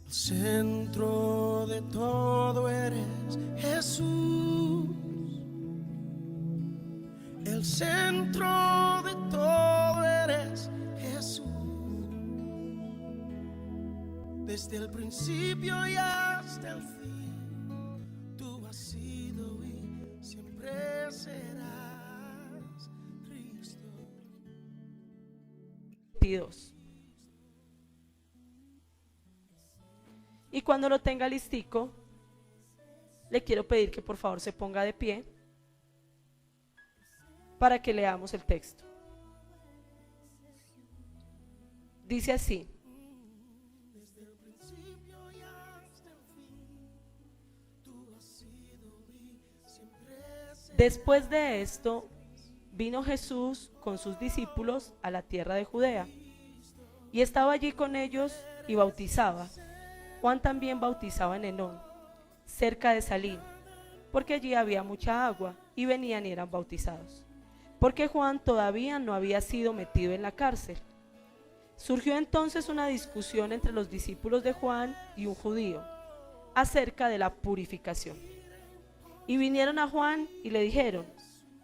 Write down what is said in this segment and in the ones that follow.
Centro de todo eres Jesús. El centro de todo eres Jesús. Desde el principio y hasta el fin, tú has sido y siempre serás Cristo. 22. Y cuando lo tenga listico, le quiero pedir que por favor se ponga de pie para que leamos el texto. Dice así: después de esto, vino Jesús con sus discípulos a la tierra de Judea, y estaba allí con ellos y bautizaba. Juan también bautizaba en Enón, cerca de Salim, porque allí había mucha agua, y venían y eran bautizados, porque Juan todavía no había sido metido en la cárcel. Surgió entonces una discusión entre los discípulos de Juan y un judío, acerca de la purificación. Y vinieron a Juan y le dijeron: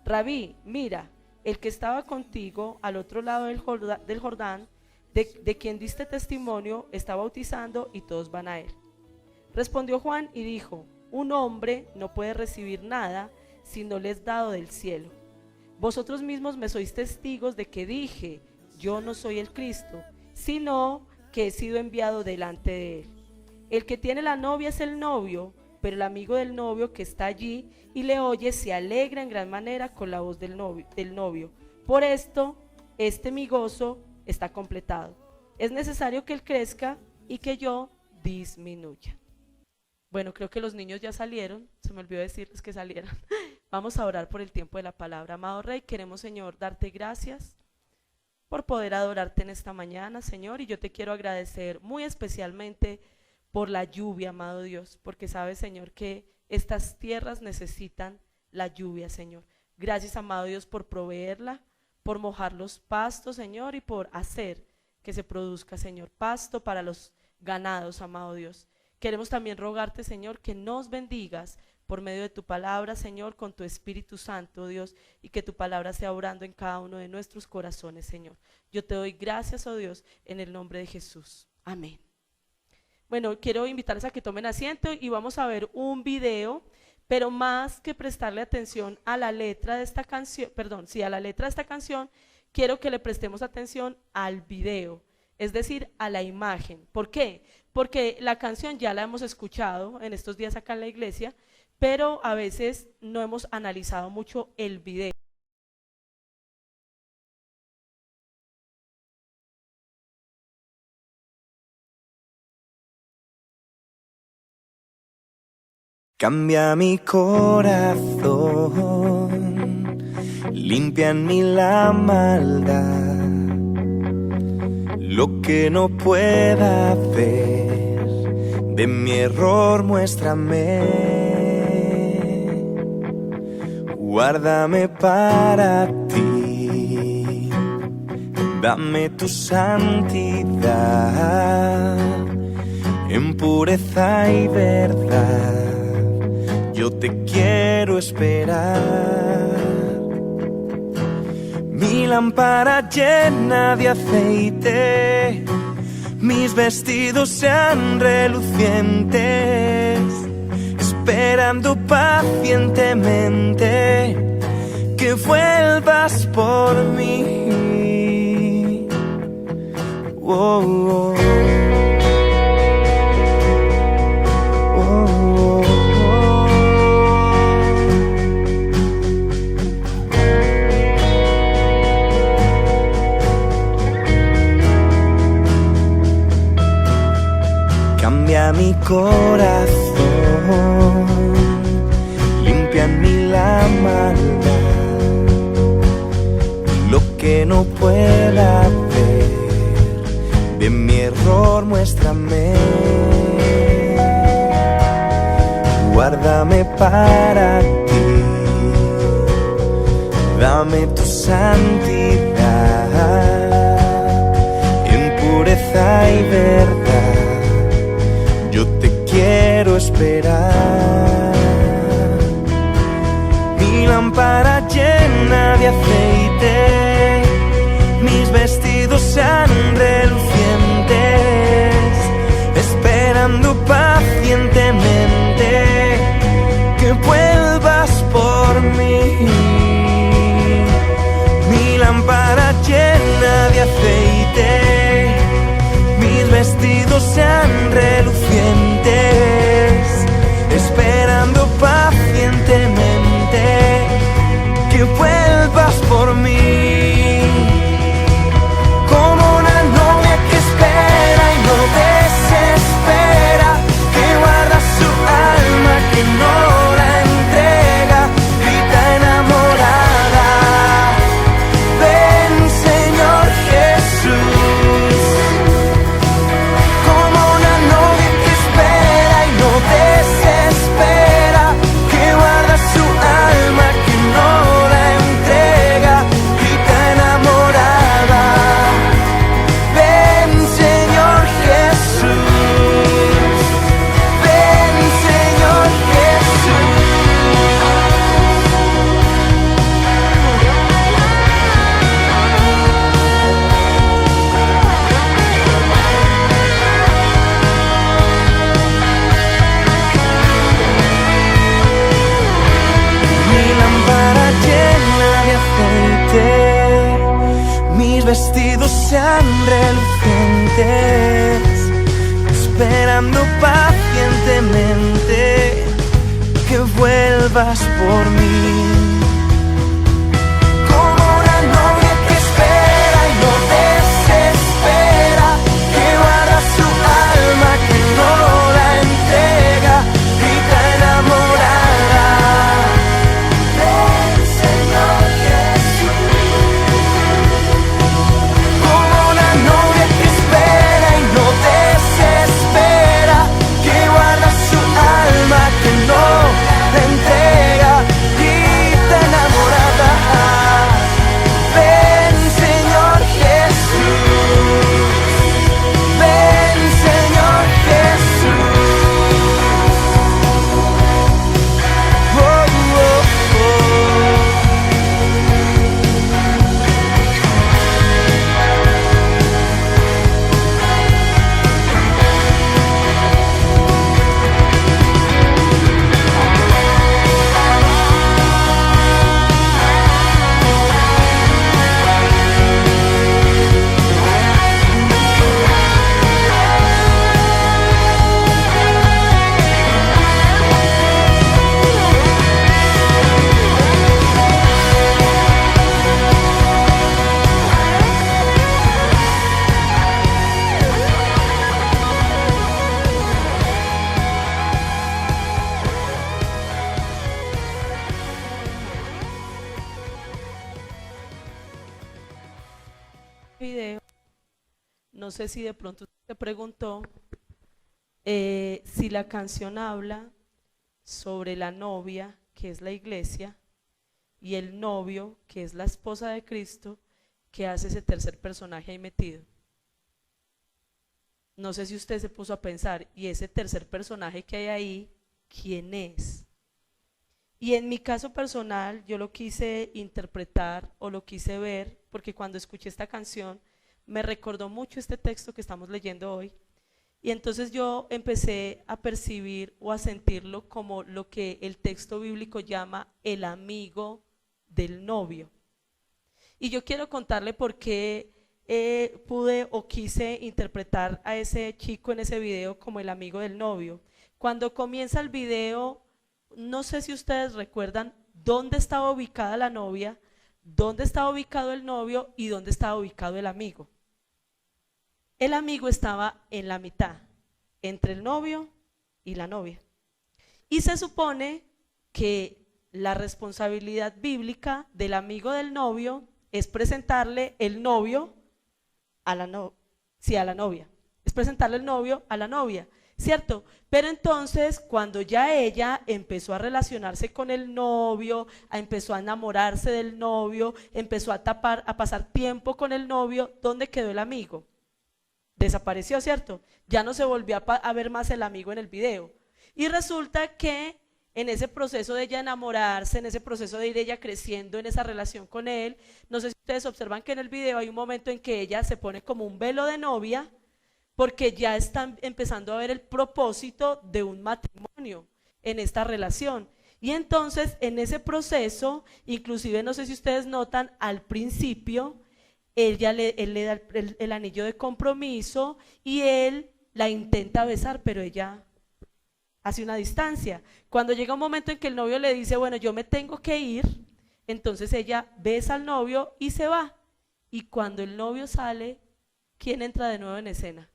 Rabí, mira, el que estaba contigo al otro lado del Jordán, de quien diste testimonio, está bautizando y todos van a él. Respondió Juan y dijo: un hombre no puede recibir nada si no le es dado del cielo. Vosotros mismos me sois testigos de que dije: yo no soy el Cristo, sino que he sido enviado delante de él. El que tiene la novia es el novio, pero el amigo del novio que está allí y le oye se alegra en gran manera con la voz del novio. Por esto, mi gozo está completado. Es necesario que él crezca y que yo disminuya. Bueno, creo que los niños ya salieron, se me olvidó decirles que salieran. Vamos a orar por el tiempo de la palabra. Amado Rey, queremos, Señor, darte gracias por poder adorarte en esta mañana, Señor, y yo te quiero agradecer muy especialmente por la lluvia, amado Dios, porque sabes, Señor, que estas tierras necesitan la lluvia, Señor. Gracias, amado Dios, por proveerla, por mojar los pastos, Señor, y por hacer que se produzca, Señor, pasto para los ganados, amado Dios. Queremos también rogarte, Señor, que nos bendigas por medio de tu palabra, Señor, con tu Espíritu Santo, Dios, y que tu palabra sea obrando en cada uno de nuestros corazones, Señor. Yo te doy gracias, oh Dios, en el nombre de Jesús. Amén. Bueno, quiero invitarles a que tomen asiento y vamos a ver un video, pero más que prestarle atención a la letra de esta canción, a la letra de esta canción, quiero que le prestemos atención al video, es decir, a la imagen. ¿Por qué? Porque la canción ya la hemos escuchado en estos días acá en la iglesia, pero a veces no hemos analizado mucho el video. Cambia mi corazón, limpia en mí la maldad, lo que no pueda ver, de mi error muéstrame, guárdame para ti, dame tu santidad, en pureza y verdad. Yo te quiero esperar. Mi lámpara llena de aceite, mis vestidos sean relucientes, esperando pacientemente que vuelvas por mí. Oh, oh. Cambia mi corazón, limpia en mí la maldad, lo que no pueda ver, de mi error muéstrame, guárdame para ti, dame tu santidad, en pureza y verdad. esperar. Mi lámpara llena de aceite, mis vestidos sean relucientes, esperando pacientemente que vuelvas por mí. Mi lámpara llena de aceite, mis vestidos sean relucientes, esperando pacientemente que vuelvas por mí. Como una novia que espera y no desespera, que guarda su alma, que no la entrega, grita enamorada: ven, Señor Jesús. Como una novia que espera y no desespera, que guarda su alma, que no la entrega, grita enamorada: ven, Señor Jesús. Ven, Señor Jesús. Mi lámpara llena de aceite, mis vestidos sean relucientes, esperando pacientemente que vuelvas por mí. Como una novia que espera y no desespera, que guarda su alma, que no la entrega, grita enamorada: ven, Señor Jesús. Como una novia que espera y no desespera, que guarda su alma, que no la entrega, grita enamorada: ven, Señor Jesús. Ven, Señor Jesús. Oh, oh, oh. Video, no sé si de pronto te preguntó si la canción habla sobre la novia, que es la iglesia, y el novio, que es la esposa de Cristo, que hace ese tercer personaje ahí metido. No sé si usted se puso a pensar, y ese tercer personaje que hay ahí, ¿quién es? Y en mi caso personal, yo lo quise interpretar o lo quise ver, porque cuando escuché esta canción me recordó mucho este texto que estamos leyendo hoy. Y entonces yo empecé a percibir o a sentirlo como lo que el texto bíblico llama el amigo del novio. Y yo quiero contarle por qué pude o quise interpretar a ese chico en ese video como el amigo del novio. Cuando comienza el video, no sé si ustedes recuerdan dónde estaba ubicada la novia, dónde estaba ubicado el novio y dónde estaba ubicado el amigo. El amigo estaba en la mitad, entre el novio y la novia. Y se supone que la responsabilidad bíblica del amigo del novio es presentarle el novio a la novia. Es presentarle el novio a la novia, ¿cierto? Pero entonces cuando ya ella empezó a relacionarse con el novio, empezó a enamorarse del novio, empezó a pasar tiempo con el novio, ¿dónde quedó el amigo? Desapareció, ¿cierto? Ya no se volvió a ver más el amigo en el video. Y resulta que en ese proceso de ella enamorarse, en ese proceso de ir ella creciendo en esa relación con él, no sé si ustedes observan que en el video hay un momento en que ella se pone como un velo de novia, porque ya están empezando a ver el propósito de un matrimonio en esta relación. Y entonces en ese proceso, inclusive no sé si ustedes notan, al principio él le da el anillo de compromiso y él la intenta besar, pero ella hace una distancia. Cuando llega un momento en que el novio le dice, bueno, yo me tengo que ir, entonces ella besa al novio y se va. Y cuando el novio sale, ¿quién entra de nuevo en escena?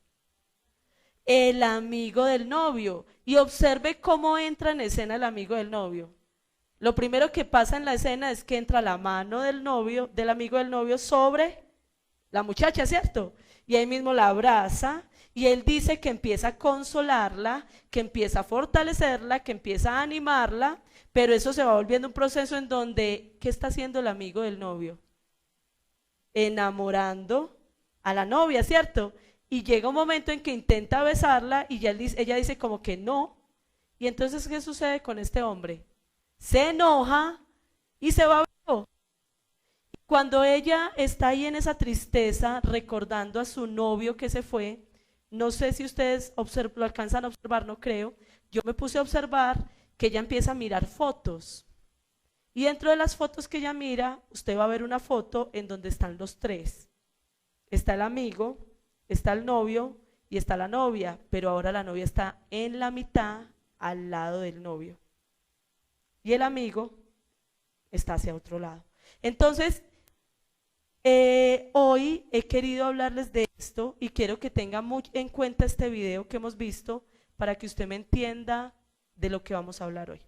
El amigo del novio. Y observe cómo entra en escena el amigo del novio. Lo primero que pasa en la escena es que entra la mano del novio, del amigo del novio, sobre la muchacha, ¿cierto? Y ahí mismo la abraza y él dice que empieza a consolarla, que empieza a fortalecerla, que empieza a animarla, pero eso se va volviendo un proceso en donde, ¿qué está haciendo el amigo del novio? Enamorando a la novia, ¿cierto? Y llega un momento en que intenta besarla y ella dice como que no. Y entonces, ¿qué sucede con este hombre? Se enoja y se va. Cuando ella está ahí en esa tristeza, recordando a su novio que se fue, no sé si ustedes lo alcanzan a observar, no creo, yo me puse a observar que ella empieza a mirar fotos. Y dentro de las fotos que ella mira, usted va a ver una foto en donde están los tres. Está el amigo, está el novio y está la novia, pero ahora la novia está en la mitad al lado del novio. Y el amigo está hacia otro lado. Entonces, hoy he querido hablarles de esto y quiero que tengan muy en cuenta este video que hemos visto para que usted me entienda de lo que vamos a hablar hoy.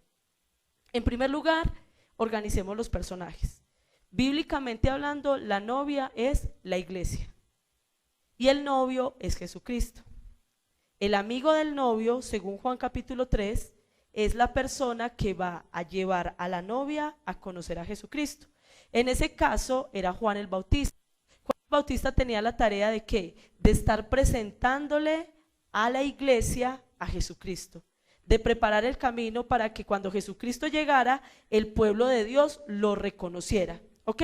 En primer lugar, organicemos los personajes. Bíblicamente hablando, la novia es la iglesia y el novio es Jesucristo. El amigo del novio, según Juan capítulo 3, es la persona que va a llevar a la novia a conocer a Jesucristo. En ese caso era Juan el Bautista. Juan el Bautista tenía la tarea de ¿qué? De estar presentándole a la iglesia a Jesucristo, de preparar el camino para que cuando Jesucristo llegara, el pueblo de Dios lo reconociera, ¿ok?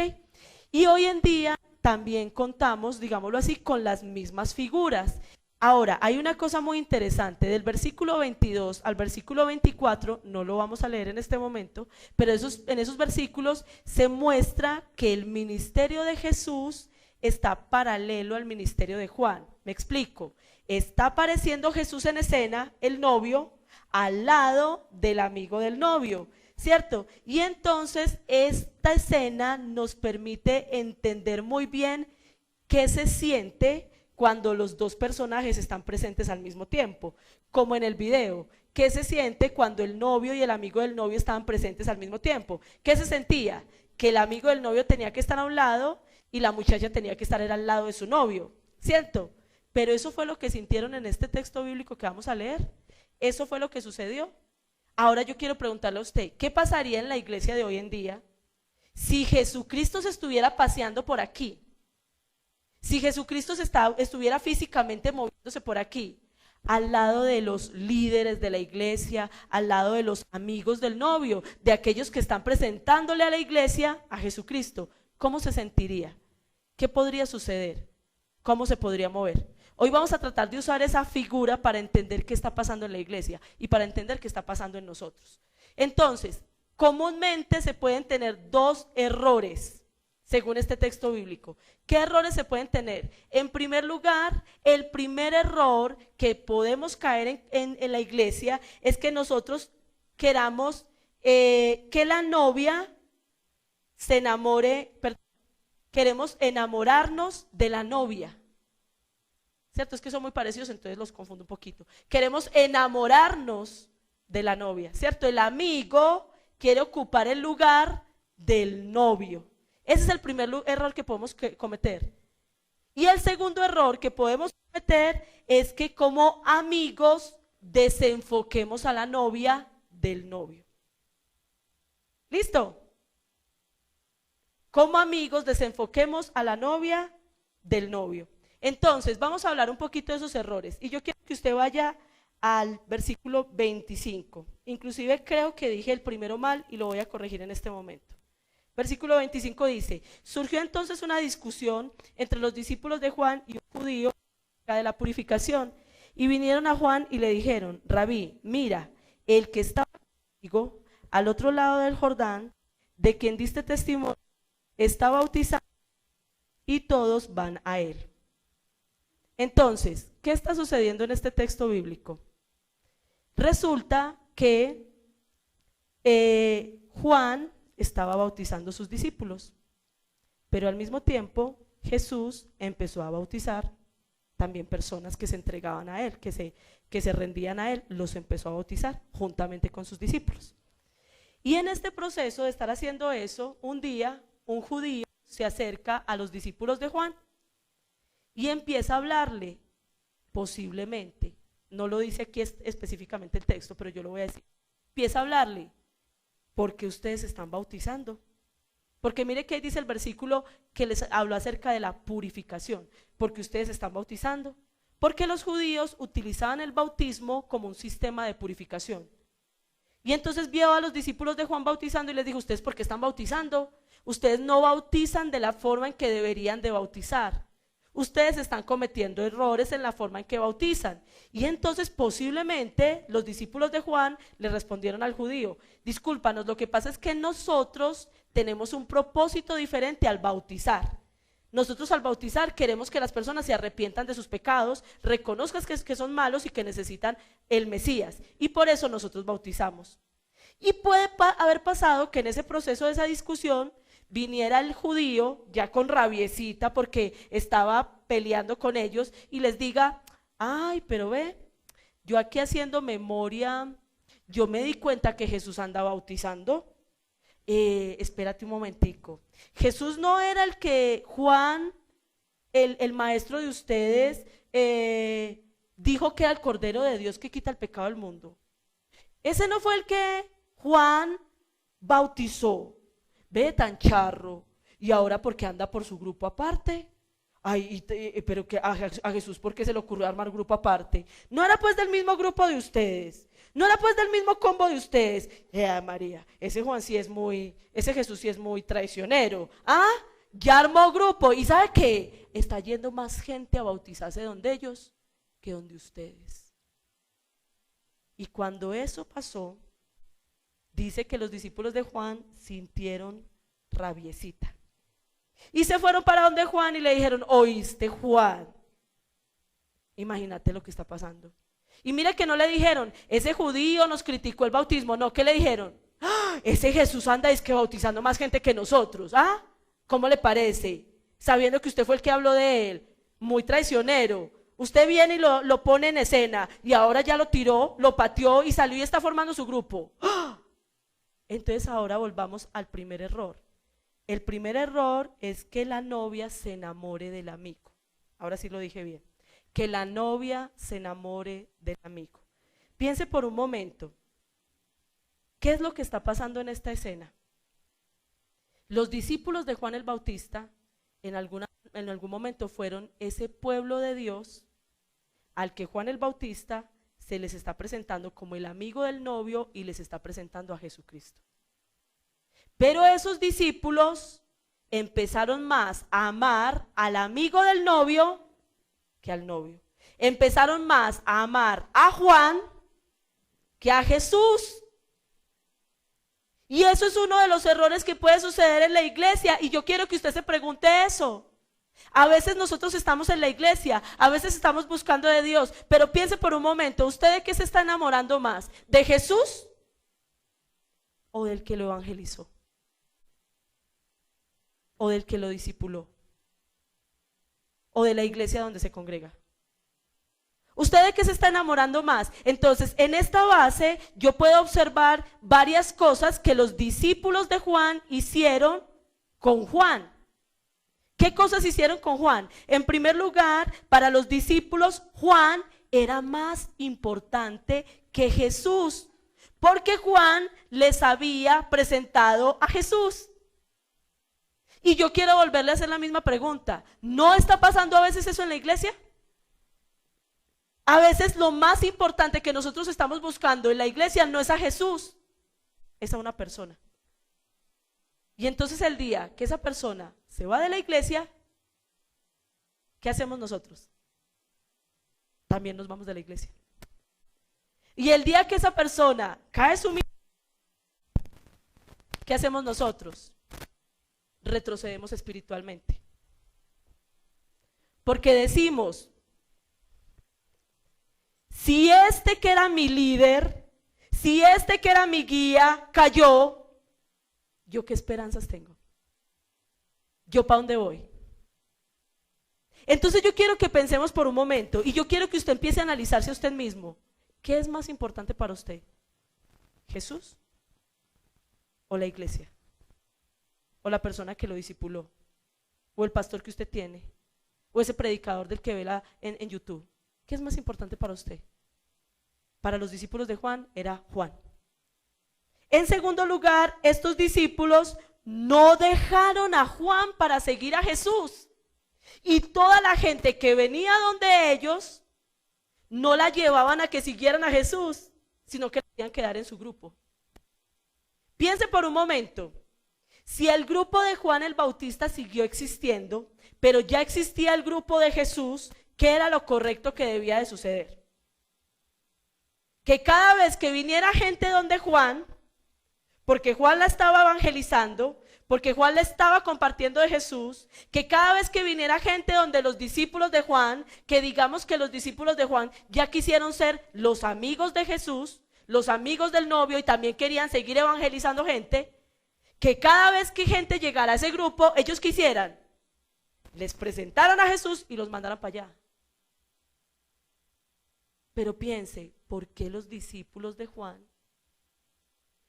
Y hoy en día también contamos, digámoslo así, con las mismas figuras. Ahora, hay una cosa muy interesante, del versículo 22 al versículo 24, no lo vamos a leer en este momento, pero en esos versículos se muestra que el ministerio de Jesús está paralelo al ministerio de Juan. Me explico, está apareciendo Jesús en escena, el novio, al lado del amigo del novio, ¿cierto? Y entonces esta escena nos permite entender muy bien qué se siente cuando los dos personajes están presentes al mismo tiempo, como en el video. ¿Qué se siente cuando el novio y el amigo del novio estaban presentes al mismo tiempo? ¿Qué se sentía? Que el amigo del novio tenía que estar a un lado y la muchacha tenía que estar al lado de su novio, ¿cierto? Pero eso fue lo que sintieron en este texto bíblico que vamos a leer. Eso fue lo que sucedió. Ahora yo quiero preguntarle a usted, ¿qué pasaría en la iglesia de hoy en día si Jesucristo se estuviera paseando por aquí? Si Jesucristo estuviera físicamente moviéndose por aquí, al lado de los líderes de la iglesia, al lado de los amigos del novio, de aquellos que están presentándole a la iglesia a Jesucristo, ¿cómo se sentiría? ¿Qué podría suceder? ¿Cómo se podría mover? Hoy vamos a tratar de usar esa figura para entender qué está pasando en la iglesia y para entender qué está pasando en nosotros. Entonces, comúnmente se pueden tener dos errores según este texto bíblico. ¿Qué errores se pueden tener? En primer lugar, el primer error que podemos caer en la iglesia es que nosotros queramos que la novia se enamore, queremos enamorarnos de la novia. ¿Cierto? Es que son muy parecidos, entonces los confundo un poquito. Queremos enamorarnos de la novia, ¿cierto? El amigo quiere ocupar el lugar del novio. Ese es el primer error que podemos cometer. Y el segundo error que podemos cometer es que como amigos desenfoquemos a la novia del novio. ¿Listo? Como amigos desenfoquemos a la novia del novio. Entonces vamos a hablar un poquito de esos errores y yo quiero que usted vaya al versículo 25. Inclusive creo que dije el primero mal y lo voy a corregir en este momento. Versículo 25 dice: surgió entonces una discusión entre los discípulos de Juan y un judío acerca de la purificación, y vinieron a Juan y le dijeron: Rabí, mira, el que estaba contigo al otro lado del Jordán, de quien diste testimonio, está bautizado y todos van a él. Entonces, ¿qué está sucediendo en este texto bíblico? Resulta que Juan estaba bautizando a sus discípulos, pero al mismo tiempo Jesús empezó a bautizar también personas que se entregaban a él, que se rendían a él, los empezó a bautizar juntamente con sus discípulos. Y en este proceso de estar haciendo eso, un día un judío se acerca a los discípulos de Juan y empieza a hablarle, posiblemente, no lo dice aquí específicamente el texto, pero yo lo voy a decir, empieza a hablarle: ¿por qué ustedes están bautizando? Porque mire que ahí dice el versículo que les habló acerca de la purificación. ¿Por qué ustedes están bautizando? Porque los judíos utilizaban el bautismo como un sistema de purificación. Y entonces vio a los discípulos de Juan bautizando y les dijo: ¿ustedes por qué están bautizando? Ustedes no bautizan de la forma en que deberían de bautizar. Ustedes están cometiendo errores en la forma en que bautizan. Y entonces posiblemente los discípulos de Juan le respondieron al judío: discúlpanos, lo que pasa es que nosotros tenemos un propósito diferente al bautizar. Nosotros al bautizar queremos que las personas se arrepientan de sus pecados, reconozcan que son malos y que necesitan el Mesías. Y por eso nosotros bautizamos. Y puede haber pasado que en ese proceso de esa discusión viniera el judío ya con rabiecita porque estaba peleando con ellos y les diga: ay, pero ve, yo aquí haciendo memoria, yo me di cuenta que Jesús anda bautizando. Espérate un momentico, Jesús no era el que Juan, el maestro de ustedes, dijo que era el Cordero de Dios que quita el pecado del mundo. Ese no fue el que Juan bautizó. Ve, tan charro. Y ahora, ¿por qué anda por su grupo aparte? Ay, pero que a Jesús, ¿por qué se le ocurrió armar grupo aparte? No era pues del mismo grupo de ustedes, no era pues del mismo combo de ustedes. María, ese Jesús sí es muy traicionero. Ya armó grupo. ¿Y sabe qué? Está yendo más gente a bautizarse donde ellos que donde ustedes. Y cuando eso pasó, dice que los discípulos de Juan sintieron rabiecita. Y se fueron para donde Juan y le dijeron: ¿oíste, Juan? Imagínate lo que está pasando. Y mira que no le dijeron: ese judío nos criticó el bautismo. No, ¿qué le dijeron? Ese Jesús anda es que bautizando más gente que nosotros. ¿Cómo le parece? Sabiendo que usted fue el que habló de él. Muy traicionero. Usted viene y lo pone en escena y ahora ya lo tiró, lo pateó y salió y está formando su grupo. Entonces ahora volvamos al primer error. El primer error es que la novia se enamore del amigo. Ahora sí lo dije bien. Que la novia se enamore del amigo. Piense por un momento, ¿qué es lo que está pasando en esta escena? Los discípulos de Juan el Bautista en algún momento fueron ese pueblo de Dios al que Juan el Bautista se les está presentando como el amigo del novio y les está presentando a Jesucristo. Pero esos discípulos empezaron más a amar al amigo del novio que al novio. Empezaron más a amar a Juan que a Jesús. Y eso es uno de los errores que puede suceder en la iglesia. Y yo quiero que usted se pregunte eso. A veces nosotros estamos en la iglesia, a veces estamos buscando de Dios, pero piense por un momento, ¿usted de qué se está enamorando más? ¿De Jesús o del que lo evangelizó? ¿O del que lo discipuló? ¿O de la iglesia donde se congrega? ¿Usted de qué se está enamorando más? Entonces, en esta base yo puedo observar varias cosas que los discípulos de Juan hicieron con Juan. ¿Qué cosas hicieron con Juan? En primer lugar, para los discípulos, Juan era más importante que Jesús, porque Juan les había presentado a Jesús. Y yo quiero volverle a hacer la misma pregunta. ¿No está pasando a veces eso en la iglesia? A veces lo más importante que nosotros estamos buscando en la iglesia no es a Jesús, es a una persona. Y entonces el día que esa persona se va de la iglesia, ¿qué hacemos nosotros? También nos vamos de la iglesia. Y el día que esa persona cae sumida, ¿qué hacemos nosotros? Retrocedemos espiritualmente. Porque decimos, si este que era mi líder, si este que era mi guía cayó, ¿yo qué esperanzas tengo? ¿Yo para dónde voy? Entonces yo quiero que pensemos por un momento y yo quiero que usted empiece a analizarse a usted mismo. ¿Qué es más importante para usted? ¿Jesús o la iglesia? ¿O la persona que lo discipuló? ¿O el pastor que usted tiene? ¿O ese predicador del que ve en YouTube? ¿Qué es más importante para usted? Para los discípulos de Juan era Juan. En segundo lugar, estos discípulos no dejaron a Juan para seguir a Jesús. Y toda la gente que venía donde ellos no la llevaban a que siguieran a Jesús, sino que la querían quedar en su grupo. Piense por un momento, si el grupo de Juan el Bautista siguió existiendo, pero ya existía el grupo de Jesús, ¿qué era lo correcto que debía de suceder? Que cada vez que viniera gente donde Juan, porque Juan la estaba evangelizando, porque Juan le estaba compartiendo de Jesús, que cada vez que viniera gente donde los discípulos de Juan, que digamos que los discípulos de Juan ya quisieron ser los amigos de Jesús, los amigos del novio y también querían seguir evangelizando gente, que cada vez que gente llegara a ese grupo, ellos quisieran, les presentaran a Jesús y los mandaran para allá. Pero piense, ¿por qué los discípulos de Juan,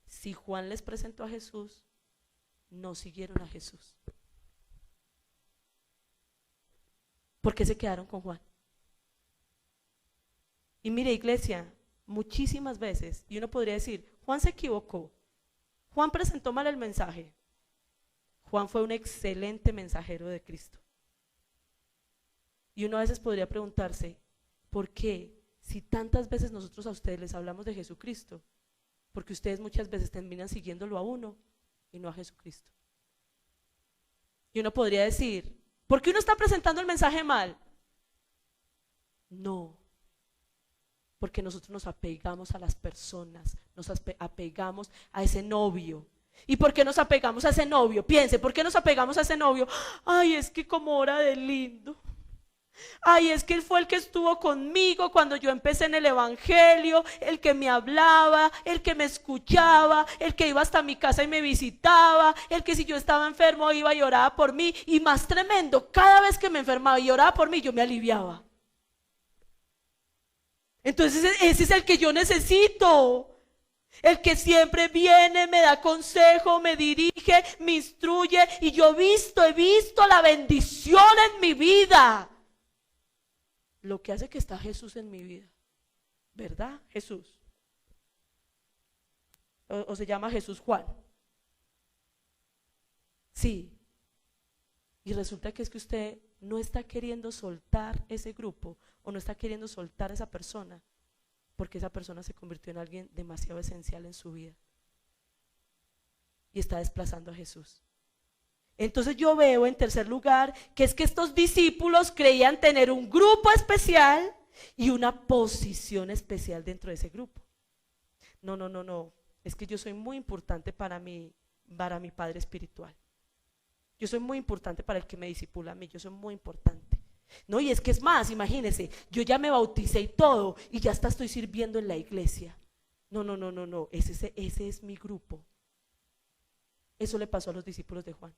si Juan les presentó a Jesús, no siguieron a Jesús? ¿Por qué se quedaron con Juan? Y mire, iglesia, muchísimas veces, y uno podría decir, Juan se equivocó, Juan presentó mal el mensaje. Juan fue un excelente mensajero de Cristo. Y uno a veces podría preguntarse, ¿por qué? Si tantas veces nosotros a ustedes les hablamos de Jesucristo, porque ustedes muchas veces terminan siguiéndolo a uno y no a Jesucristo. Y uno podría decir, ¿por qué uno está presentando el mensaje mal? No, porque nosotros nos apegamos a las personas, nos apegamos a ese novio. ¿Y por qué nos apegamos a ese novio? Piense, ¿por qué nos apegamos a ese novio? Ay, es que como era de lindo. Ay, es que él fue el que estuvo conmigo cuando yo empecé en el evangelio, el que me hablaba, el que me escuchaba, el que iba hasta mi casa y me visitaba, el que si yo estaba enfermo iba y oraba por mí. Y más tremendo, cada vez que me enfermaba y oraba por mí, yo me aliviaba. Entonces ese es el que yo necesito. El que siempre viene, me da consejo, me dirige, me instruye. Y yo he visto la bendición en mi vida. Lo que hace que está Jesús en mi vida, ¿verdad? Jesús. O se llama Jesús Juan. Sí. Y resulta que es que usted no está queriendo soltar ese grupo o no está queriendo soltar a esa persona porque esa persona se convirtió en alguien demasiado esencial en su vida y está desplazando a Jesús. Entonces yo veo en tercer lugar que es que estos discípulos creían tener un grupo especial y una posición especial dentro de ese grupo. No, es que yo soy muy importante para mi padre espiritual. Yo soy muy importante para el que me discipula a mí, yo soy muy importante. No, y es que es más, imagínense, yo ya me bauticé y todo y ya hasta estoy sirviendo en la iglesia. No, ese es mi grupo. Eso le pasó a los discípulos de Juan.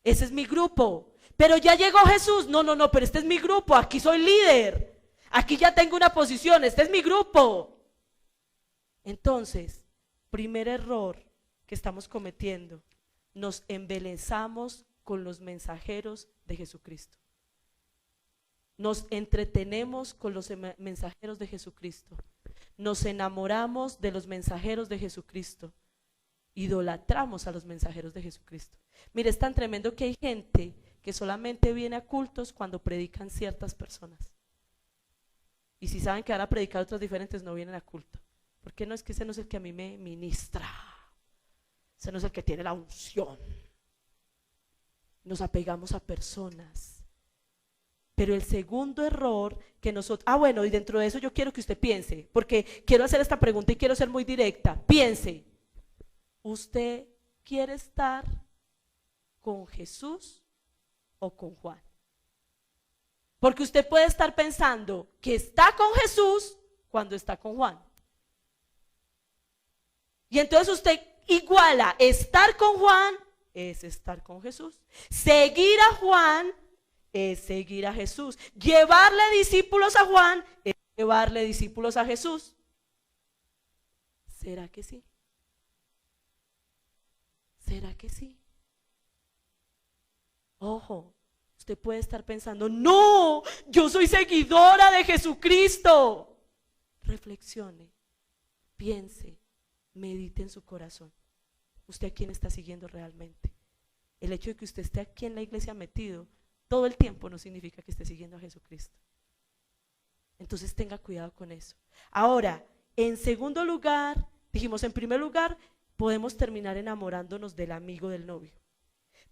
Ese es mi grupo, pero ya llegó Jesús. No, pero este es mi grupo, aquí soy líder, aquí ya tengo una posición, este es mi grupo. Entonces, primer error que estamos cometiendo, nos embelezamos con los mensajeros de Jesucristo. Nos entretenemos con los mensajeros de Jesucristo. Nos enamoramos de los mensajeros de Jesucristo. Idolatramos a los mensajeros de Jesucristo. Mire, es tan tremendo que hay gente que solamente viene a cultos cuando predican ciertas personas. Y si saben que van a predicar otros diferentes, no vienen a culto. Porque no es que ese no es el que a mí me ministra. Ese no es el que tiene la unción. Nos apegamos a personas. Pero el segundo error que nosotros... bueno, y dentro de eso yo quiero que usted piense, porque quiero hacer esta pregunta y quiero ser muy directa. Piense, ¿usted quiere estar con Jesús o con Juan? Porque usted puede estar pensando que está con Jesús cuando está con Juan. Y entonces usted iguala estar con Juan es estar con Jesús. Seguir a Juan es seguir a Jesús. Llevarle discípulos a Juan es llevarle discípulos a Jesús. ¿Será que sí? ¿Será que sí? Ojo. Usted puede estar pensando, no, yo soy seguidora de Jesucristo. Reflexione, piense, medite en su corazón. ¿Usted a quién está siguiendo realmente? El hecho de que usted esté aquí en la iglesia metido todo el tiempo no significa que esté siguiendo a Jesucristo. Entonces tenga cuidado con eso. Ahora, en segundo lugar, dijimos en primer lugar, podemos terminar enamorándonos del amigo del novio.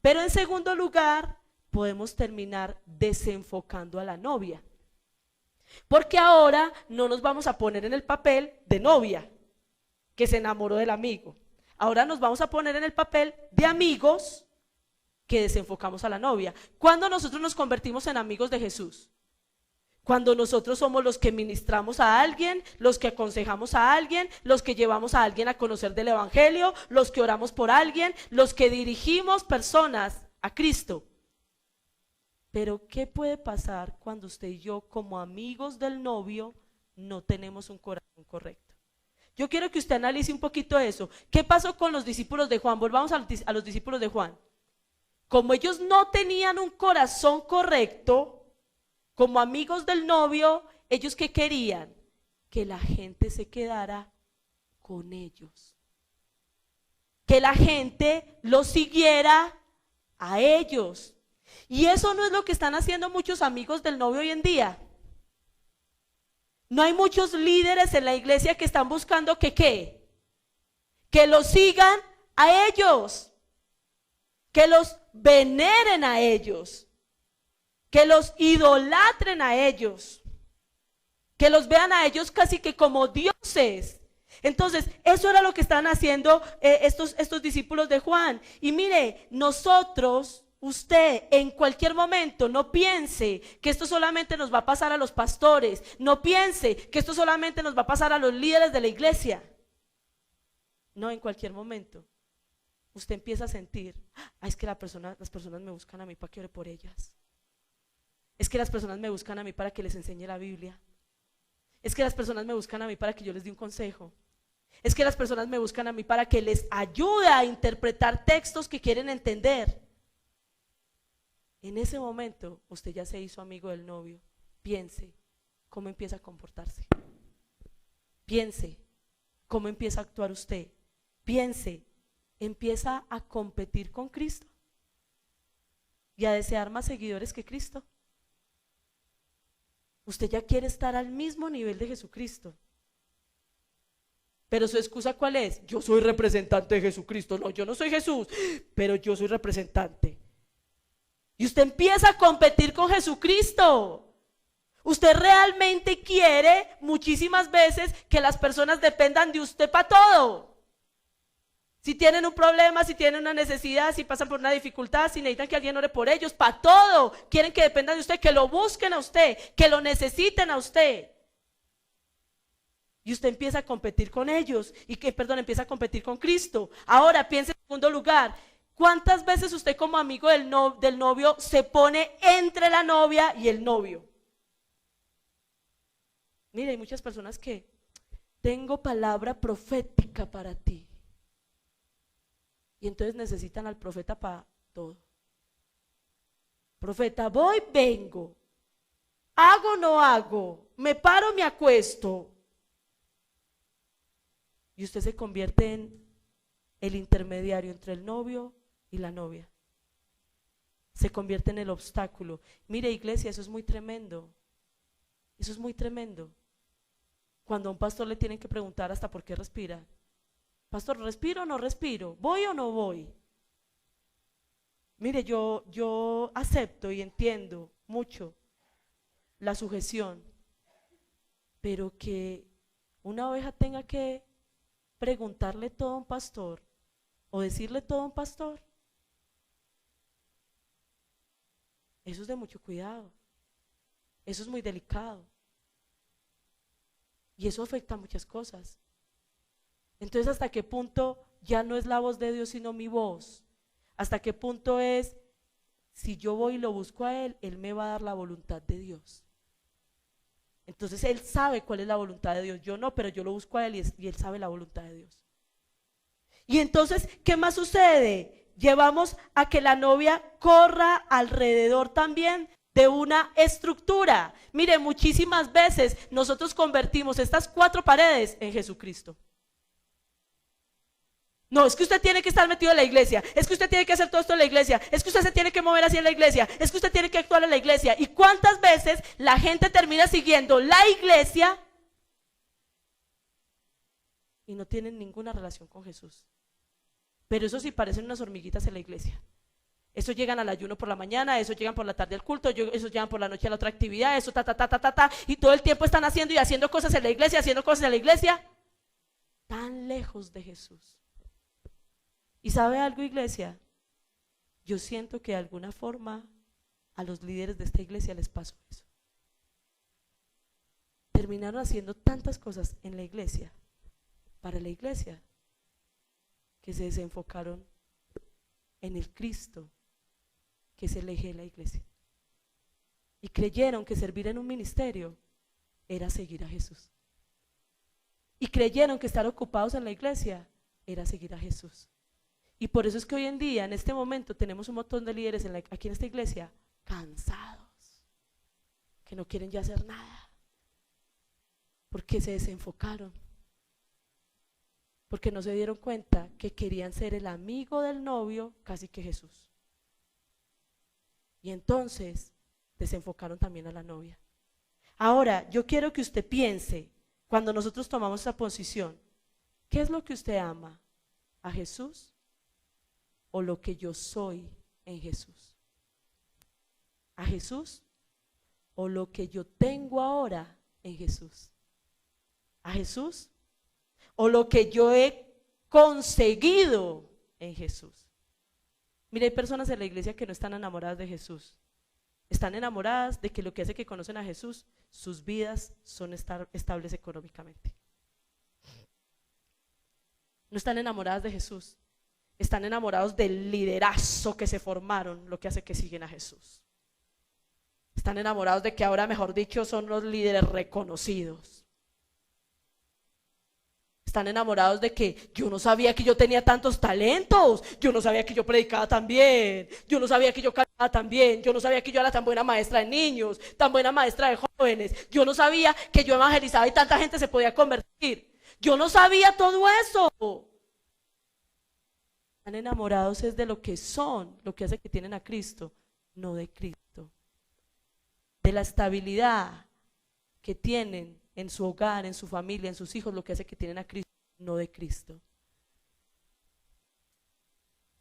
Pero en segundo lugar, podemos terminar desenfocando a la novia. Porque ahora no nos vamos a poner en el papel de novia que se enamoró del amigo. Ahora nos vamos a poner en el papel de amigos que desenfocamos a la novia. ¿Cuándo nosotros nos convertimos en amigos de Jesús? Cuando nosotros somos los que ministramos a alguien, los que aconsejamos a alguien, los que llevamos a alguien a conocer del evangelio, los que oramos por alguien, los que dirigimos personas a Cristo. Pero ¿qué puede pasar cuando usted y yo, como amigos del novio, no tenemos un corazón correcto? Yo quiero que usted analice un poquito eso. ¿Qué pasó con los discípulos de Juan? Volvamos a los discípulos de Juan. Como ellos no tenían un corazón correcto, como amigos del novio, ¿ellos qué querían? Que la gente se quedara con ellos. Que la gente los siguiera a ellos. Y eso no es lo que están haciendo muchos amigos del novio hoy en día. No hay muchos líderes en la iglesia que están buscando que ¿qué? Que los sigan a ellos, que los veneren a ellos, que los idolatren a ellos, que los vean a ellos casi que como dioses. Entonces, eso era lo que estaban haciendo estos discípulos de Juan. Y mire, nosotros... Usted en cualquier momento no piense que esto solamente nos va a pasar a los pastores, no piense que esto solamente nos va a pasar a los líderes de la iglesia. No, en cualquier momento usted empieza a sentir, es que las personas me buscan a mí para que ore por ellas. Es que las personas me buscan a mí para que les enseñe la Biblia. Es que las personas me buscan a mí para que yo les dé un consejo. Es que las personas me buscan a mí para que les ayude a interpretar textos que quieren entender. En ese momento usted ya se hizo amigo del novio. Piense cómo empieza a comportarse. Piense cómo empieza a actuar usted. Piense, empieza a competir con Cristo y a desear más seguidores que Cristo. Usted ya quiere estar al mismo nivel de Jesucristo. Pero su excusa ¿cuál es? Yo soy representante de Jesucristo. No, yo no soy Jesús, pero yo soy representante. Y usted empieza a competir con Jesucristo. Usted realmente quiere muchísimas veces que las personas dependan de usted para todo. Si tienen un problema, si tienen una necesidad, si pasan por una dificultad, si necesitan que alguien ore por ellos, para todo. Quieren que dependan de usted, que lo busquen a usted, que lo necesiten a usted. Y usted empieza a competir con ellos, empieza a competir con Cristo. Ahora piense en segundo lugar, ¿cuántas veces usted como amigo del novio se pone entre la novia y el novio? Mire, hay muchas personas que tengo palabra profética para ti. Y entonces necesitan al profeta para todo. Profeta, voy, vengo. Hago, no hago. Me paro, me acuesto. Y usted se convierte en el intermediario entre el novio y la novia. Se convierte en el obstáculo. Mire, iglesia, eso es muy tremendo. Eso es muy tremendo. Cuando a un pastor le tienen que preguntar hasta por qué respira. Pastor, ¿respiro o no respiro? ¿Voy o no voy? Mire, yo acepto y entiendo mucho la sujeción, pero que una oveja tenga que preguntarle todo a un pastor o decirle todo a un pastor, eso es de mucho cuidado, eso es muy delicado y eso afecta a muchas cosas. Entonces, ¿hasta qué punto ya no es la voz de Dios sino mi voz? ¿Hasta qué punto es, si yo voy y lo busco a Él, Él me va a dar la voluntad de Dios? Entonces Él sabe cuál es la voluntad de Dios, yo no, pero yo lo busco a Él y Él sabe la voluntad de Dios. Y entonces, ¿qué más sucede? Llevamos a que la novia corra alrededor también de una estructura. Mire, muchísimas veces nosotros convertimos estas 4 paredes en Jesucristo. No, es que usted tiene que estar metido en la iglesia, es que usted tiene que hacer todo esto en la iglesia, es que usted se tiene que mover así en la iglesia, es que usted tiene que actuar en la iglesia. ¿Y cuántas veces la gente termina siguiendo la iglesia y no tienen ninguna relación con Jesús? Pero eso sí, parecen unas hormiguitas en la iglesia. Eso llegan al ayuno por la mañana, eso llegan por la tarde al culto, eso llegan por la noche a la otra actividad, eso y todo el tiempo están haciendo y haciendo cosas en la iglesia, haciendo cosas en la iglesia, tan lejos de Jesús. ¿Y sabe algo, iglesia? Yo siento que de alguna forma a los líderes de esta iglesia les pasó eso. Terminaron haciendo tantas cosas en la iglesia, para la iglesia, que se desenfocaron en el Cristo, que es el eje de la iglesia. Y creyeron que servir en un ministerio era seguir a Jesús. Y creyeron que estar ocupados en la iglesia era seguir a Jesús. Y por eso es que hoy en día, en este momento, tenemos un montón de líderes aquí en esta iglesia cansados, que no quieren ya hacer nada, porque se desenfocaron, porque no se dieron cuenta que querían ser el amigo del novio casi que Jesús. Y entonces desenfocaron también a la novia. Ahora, yo quiero que usted piense, cuando nosotros tomamos esa posición, ¿qué es lo que usted ama? ¿A Jesús o lo que yo soy en Jesús? ¿A Jesús o lo que yo tengo ahora en Jesús? ¿A Jesús o lo que yo he conseguido en Jesús? Mira, hay personas en la iglesia que no están enamoradas de Jesús. Están enamoradas de que lo que hace que conocen a Jesús, sus vidas son estables económicamente. No están enamoradas de Jesús. Están enamorados del liderazo que se formaron, lo que hace que siguen a Jesús. Están enamorados de que ahora, mejor dicho, son los líderes reconocidos. Están enamorados de que yo no sabía que yo tenía tantos talentos, yo no sabía que yo predicaba tan bien, yo no sabía que yo cantaba tan bien, yo no sabía que yo era tan buena maestra de niños, tan buena maestra de jóvenes, yo no sabía que yo evangelizaba y tanta gente se podía convertir. Yo no sabía todo eso. Están enamorados es de lo que son, lo que hace que tienen a Cristo, no de Cristo. De la estabilidad que tienen en su hogar, en su familia, en sus hijos, lo que hace que tienen a Cristo, no de Cristo.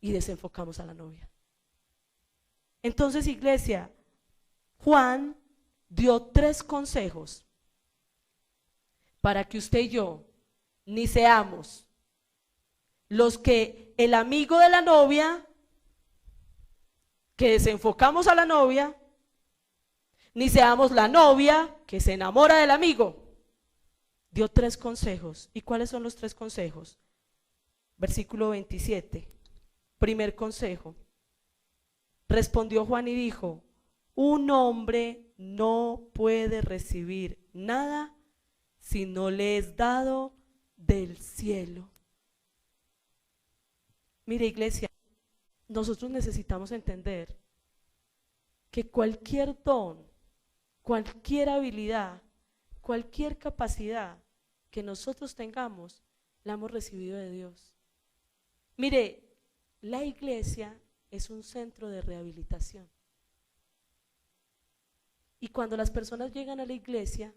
Y desenfocamos a la novia. Entonces, iglesia, Juan dio 3 consejos para que usted y yo ni seamos los que el amigo de la novia, que desenfocamos a la novia, ni seamos la novia que se enamora del amigo. Dio 3 consejos. ¿Y cuáles son los 3 consejos? Versículo 27. Primer consejo. Respondió Juan y dijo: un hombre no puede recibir nada si no le es dado del cielo. Mire, iglesia, nosotros necesitamos entender que cualquier don, cualquier habilidad, cualquier capacidad que nosotros tengamos, la hemos recibido de Dios. Mire, la iglesia es un centro de rehabilitación. Y cuando las personas llegan a la iglesia,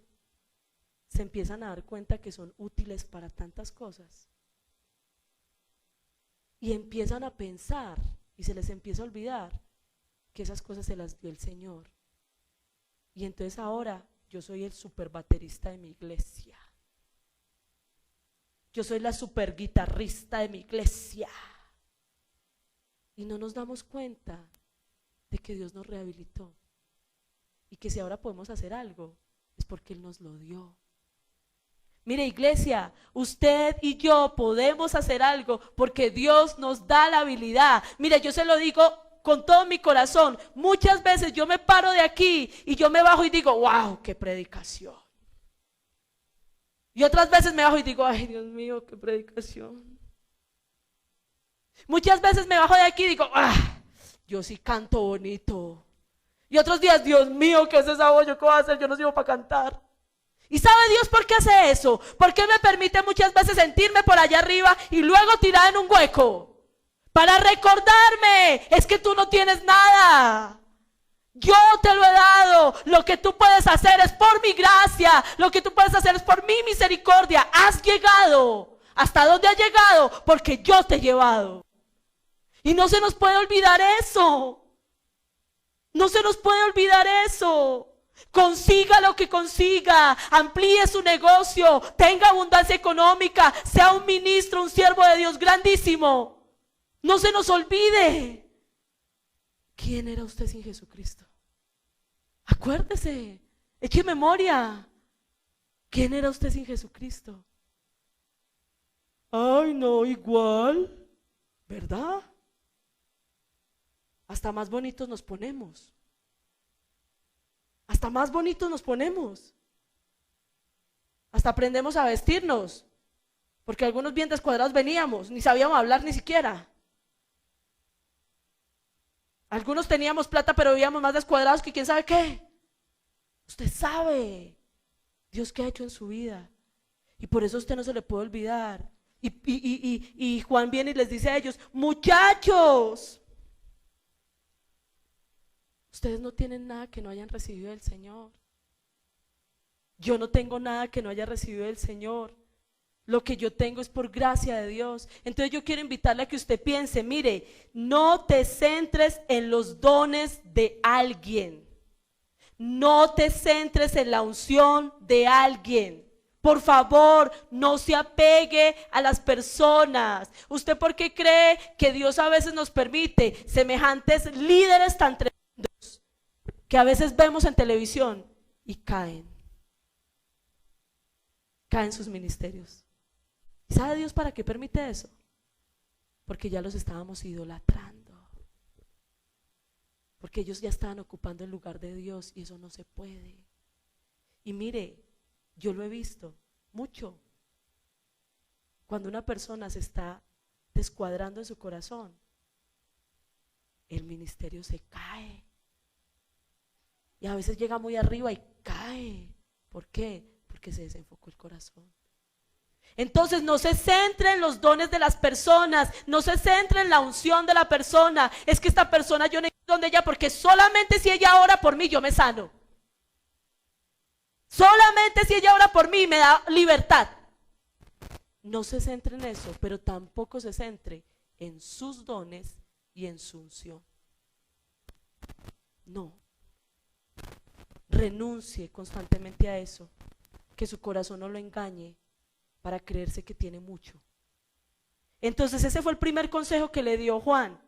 se empiezan a dar cuenta que son útiles para tantas cosas. Y empiezan a pensar y se les empieza a olvidar que esas cosas se las dio el Señor. Y entonces ahora yo soy el super baterista de mi iglesia. Yo soy la super guitarrista de mi iglesia. Y no nos damos cuenta de que Dios nos rehabilitó. Y que si ahora podemos hacer algo, es porque Él nos lo dio. Mire, iglesia, usted y yo podemos hacer algo porque Dios nos da la habilidad. Mire, yo se lo digo con todo mi corazón. Muchas veces yo me paro de aquí y yo me bajo y digo, wow, qué predicación. Y otras veces me bajo y digo, ay, Dios mío, qué predicación. Muchas veces me bajo de aquí y digo, ah, yo sí canto bonito. Y otros días, Dios mío, ¿qué es esa voz? ¿Yo qué voy a hacer? Yo no sirvo para cantar. ¿Y sabe Dios por qué hace eso? Porque me permite muchas veces sentirme por allá arriba y luego tirada en un hueco. Para recordarme, es que tú no tienes nada. Yo te lo he dado. Lo que tú puedes hacer es por mi gracia. Lo que tú puedes hacer es por mi misericordia. Has llegado. ¿Hasta dónde has llegado? Porque yo te he llevado. Y no se nos puede olvidar eso. No se nos puede olvidar eso. Consiga lo que consiga, amplíe su negocio, tenga abundancia económica, sea un ministro, un siervo de Dios grandísimo. No se nos olvide. ¿Quién era usted sin Jesucristo? Acuérdese, eche memoria. ¿Quién era usted sin Jesucristo? Ay, no, igual, ¿verdad? Hasta más bonitos nos ponemos. Hasta más bonitos nos ponemos. Hasta aprendemos a vestirnos. Porque algunos bien descuadrados veníamos, ni sabíamos hablar ni siquiera. Algunos teníamos plata, pero vivíamos más descuadrados que quién sabe qué. Usted sabe Dios qué ha hecho en su vida. Y por eso a usted no se le puede olvidar. Y Juan viene y les dice a ellos, muchachos, ustedes no tienen nada que no hayan recibido del Señor. Yo no tengo nada que no haya recibido del Señor. Lo que yo tengo es por gracia de Dios. Entonces yo quiero invitarle a que usted piense, mire, no te centres en los dones de alguien. No te centres en la unción de alguien. Por favor, no se apegue a las personas. ¿Usted por qué cree que Dios a veces nos permite semejantes líderes tan tremendos que a veces vemos en televisión y caen sus ministerios? ¿Y sabe Dios para qué permite eso? Porque ya los estábamos idolatrando. Porque ellos ya estaban ocupando el lugar de Dios y eso no se puede. Y mire, yo lo he visto mucho. Cuando una persona se está descuadrando en su corazón, el ministerio se cae. Y a veces llega muy arriba y cae. ¿Por qué? Porque se desenfocó el corazón. Entonces no se centre en los dones de las personas, no se centre en la unción de la persona. Es que esta persona yo necesito donde ella, porque solamente si ella ora por mí yo me sano. Solamente si ella ora por mí me da libertad. No se centre en eso, pero tampoco se centre en sus dones y en su unción. No. Renuncie constantemente a eso, que su corazón no lo engañe para creerse que tiene mucho. Entonces ese fue el primer consejo que le dio Juan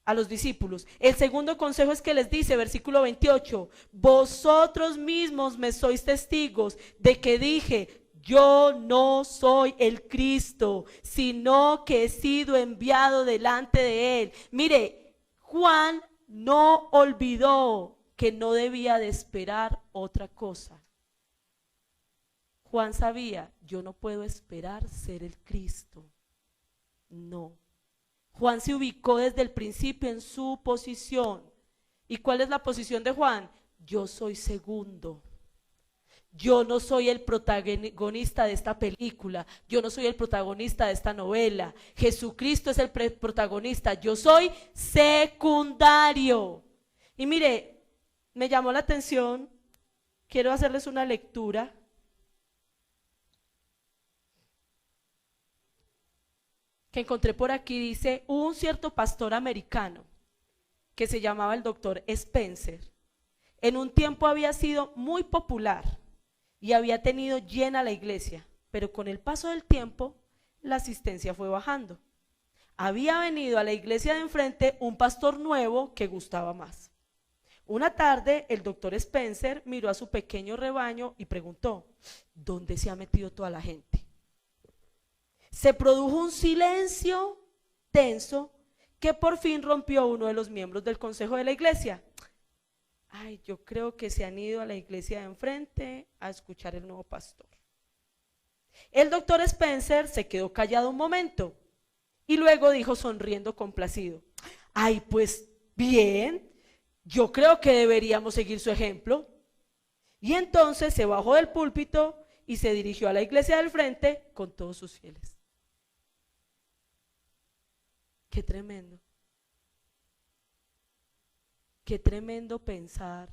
a los discípulos. El segundo consejo es que les dice, versículo 28, vosotros mismos me sois testigos de que dije, yo no soy el Cristo, sino que he sido enviado delante de él. Mire, Juan no olvidó que no debía de esperar otra cosa. Juan sabía, yo no puedo esperar ser el Cristo. No. Juan se ubicó desde el principio en su posición. ¿Y cuál es la posición de Juan? Yo soy segundo. Yo no soy el protagonista de esta película. Yo no soy el protagonista de esta novela. Jesucristo es el protagonista. Yo soy secundario. Y mire, me llamó la atención. Quiero hacerles una lectura. que encontré por aquí dice, hubo un cierto pastor americano que se llamaba el doctor Spencer. En un tiempo había sido muy popular y había tenido llena la iglesia, pero con el paso del tiempo la asistencia fue bajando. Había venido a la iglesia de enfrente un pastor nuevo que gustaba más. Una tarde el doctor Spencer miró a su pequeño rebaño y preguntó, ¿dónde se ha metido toda la gente? Se produjo un silencio tenso que por fin rompió uno de los miembros del consejo de la iglesia. Ay, yo creo que se han ido a la iglesia de enfrente a escuchar el nuevo pastor. El doctor Spencer se quedó callado un momento y luego dijo sonriendo complacido, ay, pues bien, yo creo que deberíamos seguir su ejemplo. Y entonces se bajó del púlpito y se dirigió a la iglesia del frente con todos sus fieles. Qué tremendo. Qué tremendo pensar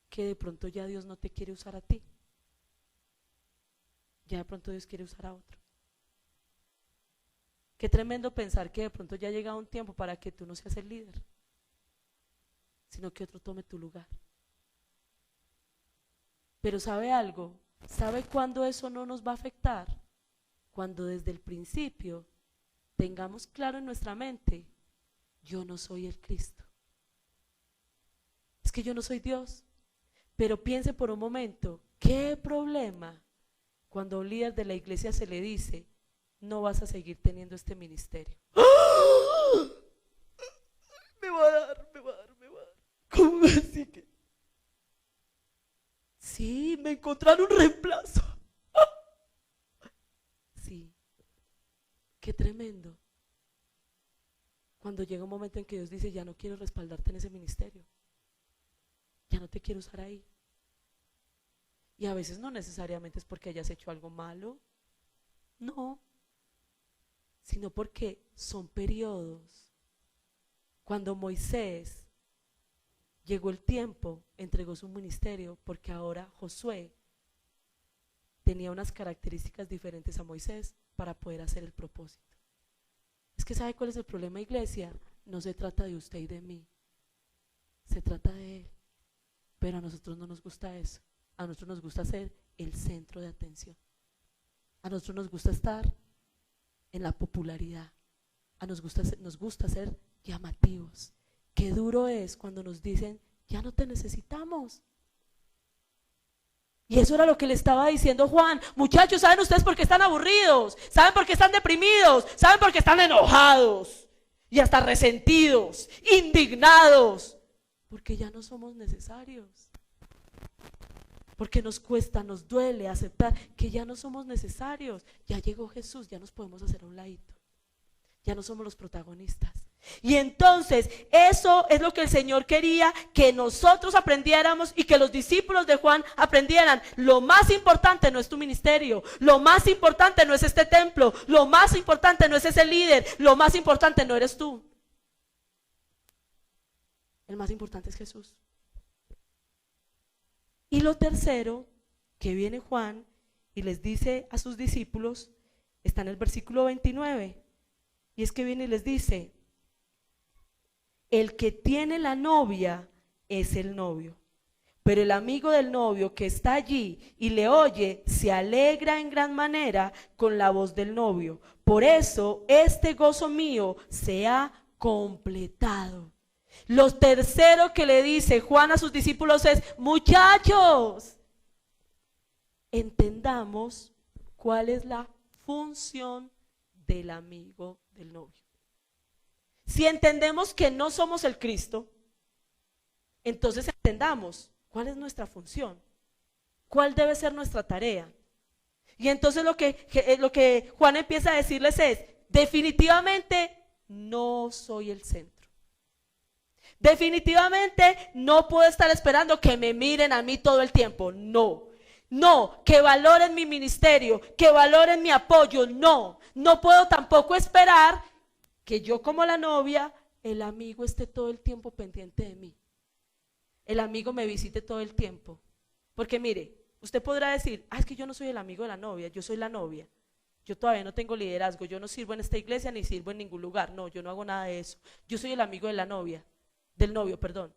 que de pronto ya Dios no te quiere usar a ti. Ya de pronto Dios quiere usar a otro. Qué tremendo pensar que de pronto ya ha llegado un tiempo para que tú no seas el líder, sino que otro tome tu lugar. Pero ¿sabe algo? ¿Sabe cuándo eso no nos va a afectar? Cuando desde el principio tengamos claro en nuestra mente, yo no soy el Cristo. Es que yo no soy Dios. Pero piense por un momento, ¿qué problema cuando a un líder de la iglesia se le dice, no vas a seguir teniendo este ministerio? ¡Ah! Me va a dar. ¿Cómo así que? Sí, me encontraron un reemplazo. Sí, qué tremendo. Cuando llega un momento en que Dios dice, ya no quiero respaldarte en ese ministerio. Ya no te quiero usar ahí. Y a veces no necesariamente es porque hayas hecho algo malo, no, sino porque son periodos. Cuando Moisés llegó el tiempo, entregó su ministerio, porque ahora Josué tenía unas características diferentes a Moisés para poder hacer el propósito. Es que ¿sabe cuál es el problema, iglesia? No se trata de usted y de mí, se trata de Él. Pero a nosotros no nos gusta eso. A nosotros nos gusta ser el centro de atención. A nosotros nos gusta estar en la popularidad. Nos gusta ser llamativos. Qué duro es cuando nos dicen, ya no te necesitamos. Y eso era lo que le estaba diciendo Juan. Muchachos, ¿saben ustedes por qué están aburridos? ¿Saben por qué están deprimidos? ¿Saben por qué están enojados? Y hasta resentidos, indignados. Porque ya no somos necesarios. Porque nos cuesta, nos duele aceptar que ya no somos necesarios. Ya llegó Jesús, ya nos podemos hacer a un ladito. Ya no somos los protagonistas. Y entonces eso es lo que el Señor quería que nosotros aprendiéramos y que los discípulos de Juan aprendieran. Lo más importante no es tu ministerio, lo más importante no es este templo, lo más importante no es ese líder, lo más importante no eres tú. El más importante es Jesús. Y lo tercero, que viene Juan y les dice a sus discípulos, está en el versículo 29, y es que viene y les dice, el que tiene la novia es el novio, pero el amigo del novio que está allí y le oye, se alegra en gran manera con la voz del novio. Por eso este gozo mío se ha completado. Lo tercero que le dice Juan a sus discípulos es, muchachos, entendamos cuál es la función del amigo del novio. Si entendemos que no somos el Cristo, entonces entendamos cuál es nuestra función, cuál debe ser nuestra tarea. Y entonces lo que Juan empieza a decirles es, definitivamente no soy el centro. Definitivamente no puedo estar esperando que me miren a mí todo el tiempo. No, que valoren mi ministerio, que valoren mi apoyo. No puedo tampoco esperar que yo como la novia, el amigo esté todo el tiempo pendiente de mí. El amigo me visite todo el tiempo. Porque mire, usted podrá decir, es que yo no soy el amigo de la novia, yo soy la novia. Yo todavía no tengo liderazgo, yo no sirvo en esta iglesia ni sirvo en ningún lugar. No, yo no hago nada de eso. Yo soy el amigo de la novia, del novio, perdón.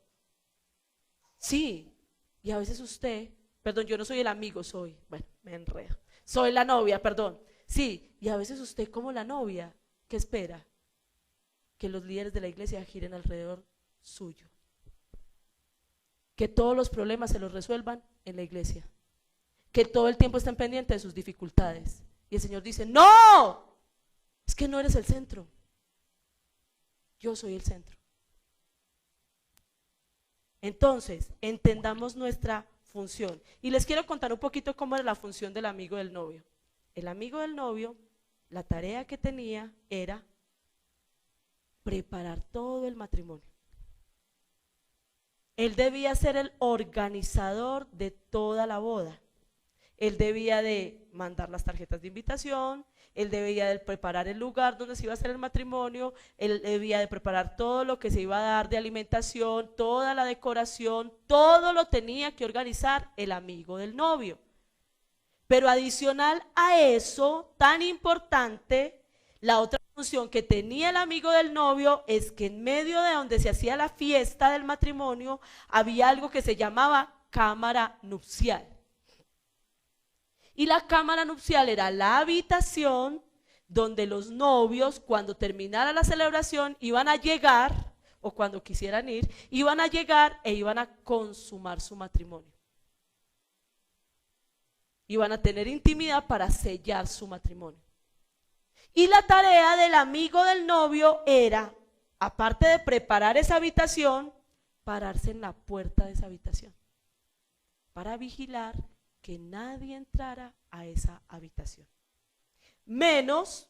Sí, y a veces usted, perdón, yo no soy el amigo, bueno, me enredo. Soy la novia, perdón. Sí, y a veces usted como la novia, ¿qué espera? Que los líderes de la iglesia giren alrededor suyo. Que todos los problemas se los resuelvan en la iglesia. Que todo el tiempo estén pendientes de sus dificultades. Y el Señor dice, no, es que no eres el centro. Yo soy el centro. Entonces, entendamos nuestra función. Y les quiero contar un poquito cómo era la función del amigo del novio. El amigo del novio, la tarea que tenía era preparar todo el matrimonio. Él debía ser el organizador de toda la boda. Él debía de mandar las tarjetas de invitación, él debía de preparar el lugar donde se iba a hacer el matrimonio, él debía de preparar todo lo que se iba a dar de alimentación, toda la decoración, todo lo tenía que organizar el amigo del novio. Pero adicional a eso, tan importante, la otra función que tenía el amigo del novio es que en medio de donde se hacía la fiesta del matrimonio, había algo que se llamaba cámara nupcial. Y la cámara nupcial era la habitación donde los novios, cuando terminara la celebración, iban a llegar, o cuando quisieran ir, iban a llegar e iban a consumar su matrimonio. Iban a tener intimidad para sellar su matrimonio. Y la tarea del amigo del novio era, aparte de preparar esa habitación, pararse en la puerta de esa habitación para vigilar que nadie entrara a esa habitación, menos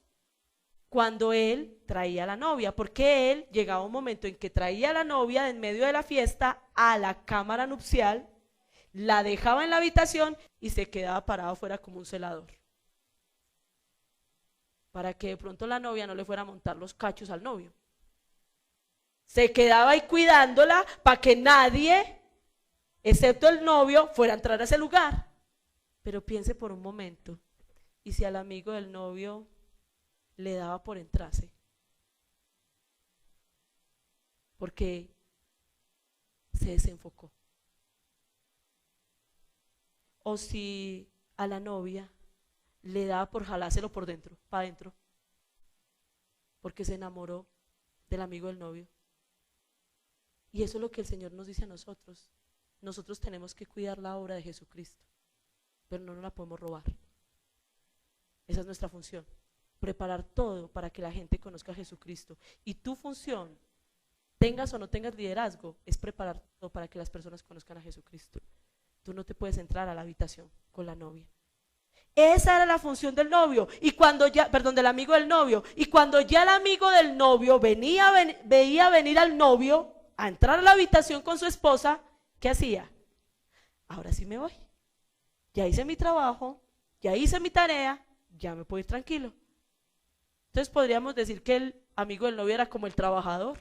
cuando él traía a la novia, porque él llegaba un momento en que traía a la novia en medio de la fiesta a la cámara nupcial, la dejaba en la habitación y se quedaba parado afuera como un celador, para que de pronto la novia no le fuera a montar los cachos al novio. Se quedaba ahí cuidándola para que nadie, excepto el novio, fuera a entrar a ese lugar. Pero piense por un momento, ¿y si al amigo del novio le daba por entrarse? Porque se desenfocó. O si a la novia le daba por jalárselo por dentro, para adentro, porque se enamoró del amigo del novio. Y eso es lo que el Señor nos dice a nosotros. Nosotros tenemos que cuidar la obra de Jesucristo, pero no nos la podemos robar. Esa es nuestra función, preparar todo para que la gente conozca a Jesucristo. Y tu función, tengas o no tengas liderazgo, es preparar todo para que las personas conozcan a Jesucristo. Tú no te puedes entrar a la habitación con la novia. Esa era la función del novio, y cuando ya, perdón, del amigo del novio. Y cuando ya el amigo del novio veía venir al novio a entrar a la habitación con su esposa, ¿qué hacía? Ahora sí me voy. Ya hice mi trabajo, ya hice mi tarea, ya me puedo ir tranquilo. Entonces podríamos decir que el amigo del novio era como el trabajador.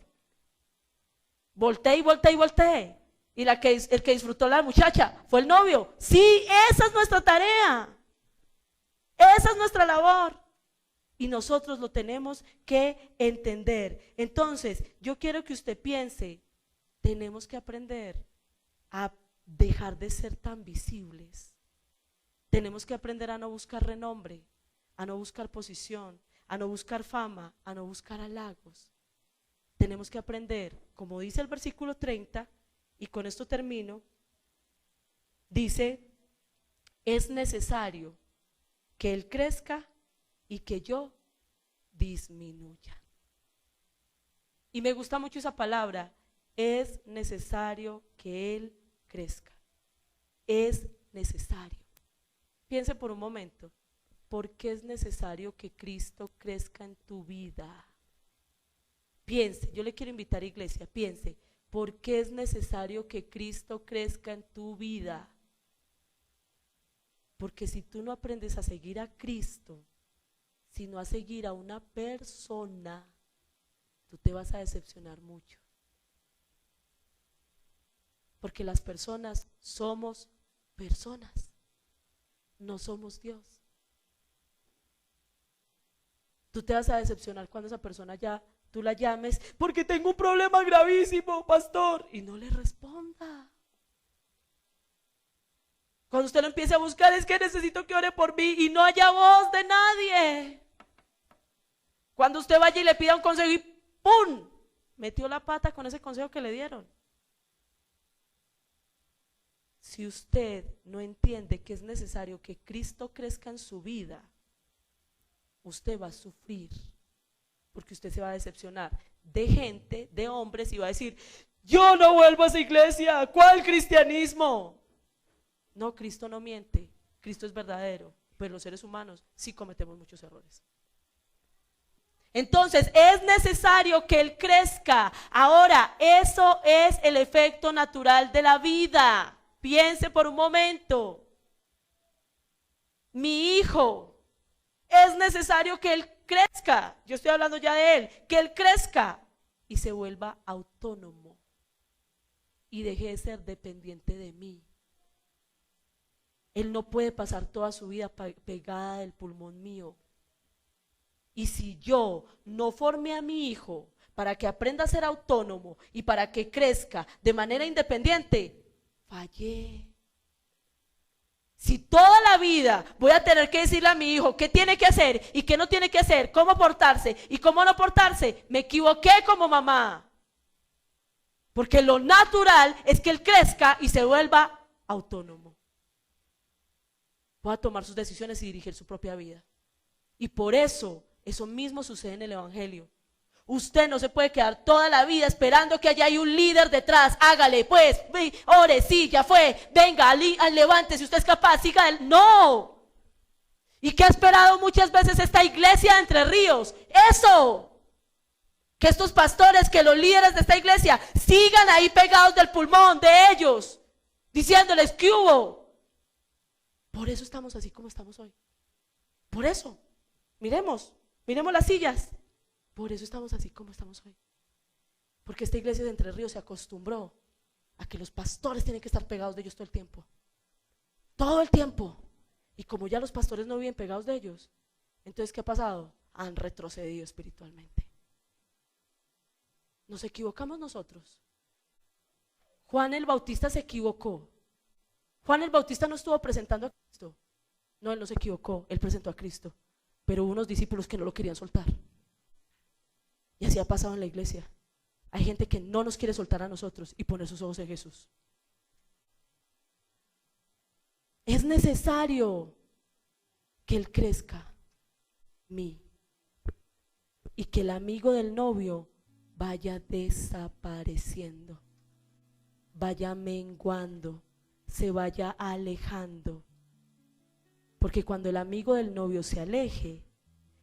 Volteé y volteé y volteé. Y el que disfrutó la muchacha fue el novio. Sí, esa es nuestra tarea. Esa es nuestra labor. Y nosotros lo tenemos que entender. Entonces, yo quiero que usted piense, tenemos que aprender a dejar de ser tan visibles. Tenemos que aprender a no buscar renombre, a no buscar posición, a no buscar fama, a no buscar halagos. Tenemos que aprender, como dice el versículo 30, y con esto termino, dice, es necesario que Él crezca y que yo disminuya. Y me gusta mucho esa palabra, es necesario que Él crezca. Es necesario. Piense por un momento, ¿por qué es necesario que Cristo crezca en tu vida? Piense, yo le quiero invitar, iglesia, piense, ¿por qué es necesario que Cristo crezca en tu vida? Porque si tú no aprendes a seguir a Cristo, sino a seguir a una persona, tú te vas a decepcionar mucho. Porque las personas somos personas, no somos Dios. Tú te vas a decepcionar cuando esa persona ya tú la llames, porque tengo un problema gravísimo, pastor, y no le responda. Cuando usted lo empiece a buscar, es que necesito que ore por mí y no haya voz de nadie. Cuando usted vaya y le pida un consejo y ¡pum!, metió la pata con ese consejo que le dieron. Si usted no entiende que es necesario que Cristo crezca en su vida, usted va a sufrir, porque usted se va a decepcionar de gente, de hombres, y va a decir: yo no vuelvo a esa iglesia, ¿cuál cristianismo? No, Cristo no miente, Cristo es verdadero, pero los seres humanos sí cometemos muchos errores. Entonces es necesario que Él crezca. Ahora, eso es el efecto natural de la vida. Piense por un momento. Mi hijo, es necesario que Él crezca. Yo estoy hablando ya de Él, que Él crezca y se vuelva autónomo y deje de ser dependiente de mí. Él no puede pasar toda su vida pegada del pulmón mío. Y si yo no formé a mi hijo para que aprenda a ser autónomo y para que crezca de manera independiente, fallé. Si toda la vida voy a tener que decirle a mi hijo qué tiene que hacer y qué no tiene que hacer, cómo portarse y cómo no portarse, me equivoqué como mamá. Porque lo natural es que él crezca y se vuelva autónomo. Pueda tomar sus decisiones y dirigir su propia vida. Y por eso mismo sucede en el evangelio. Usted no se puede quedar toda la vida esperando que allá hay un líder detrás. Hágale pues, ore, sí, ya fue, venga, levante, si usted es capaz, siga él. No. ¿Y qué ha esperado muchas veces esta iglesia de Entre Ríos? Eso. Que estos pastores, que los líderes de esta iglesia sigan ahí pegados del pulmón de ellos, diciéndoles ¿qué hubo? Por eso estamos así como estamos hoy. Por eso. Miremos las sillas. Por eso estamos así como estamos hoy. Porque esta iglesia de Entre Ríos se acostumbró a que los pastores tienen que estar pegados de ellos todo el tiempo. Todo el tiempo. Y como ya los pastores no viven pegados de ellos, entonces ¿qué ha pasado? Han retrocedido espiritualmente. Nos equivocamos nosotros. Juan el Bautista se equivocó. Juan el Bautista no estuvo presentando a Cristo. No, él no se equivocó, él presentó a Cristo. Pero hubo unos discípulos que no lo querían soltar. Y así ha pasado en la iglesia. Hay gente que no nos quiere soltar a nosotros y poner sus ojos en Jesús. Es necesario que Él crezca, y que el amigo del novio vaya desapareciendo, vaya menguando, se vaya alejando. Porque cuando el amigo del novio se aleje,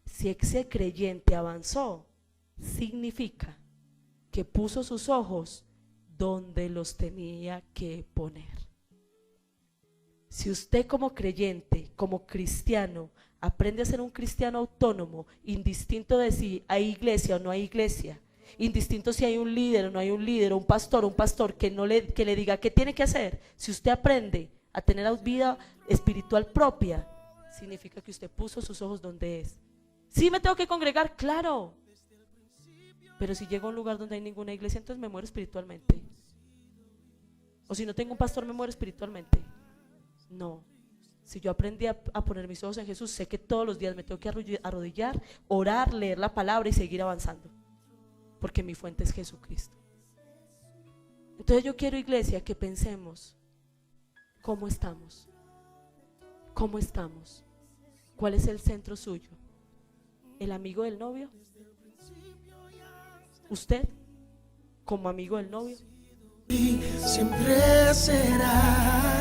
si ese creyente avanzó, significa que puso sus ojos donde los tenía que poner. Si usted como creyente, como cristiano, aprende a ser un cristiano autónomo, indistinto de si hay iglesia o no hay iglesia, indistinto si hay un líder o no hay un líder, o un pastor que le diga qué tiene que hacer, si usted aprende a tener vida espiritual propia, significa que usted puso sus ojos donde es. ¿Sí me tengo que congregar? Claro. Pero si llego a un lugar donde hay ninguna iglesia, entonces me muero espiritualmente. O si no tengo un pastor, me muero espiritualmente. No. Si yo aprendí a poner mis ojos en Jesús, sé que todos los días me tengo que arrodillar, orar, leer la palabra y seguir avanzando. Porque mi fuente es Jesucristo. Entonces yo quiero, iglesia, que pensemos cómo estamos. ¿Cómo estamos? ¿Cuál es el centro suyo? ¿El amigo del novio? ¿Usted como amigo del novio? Siempre será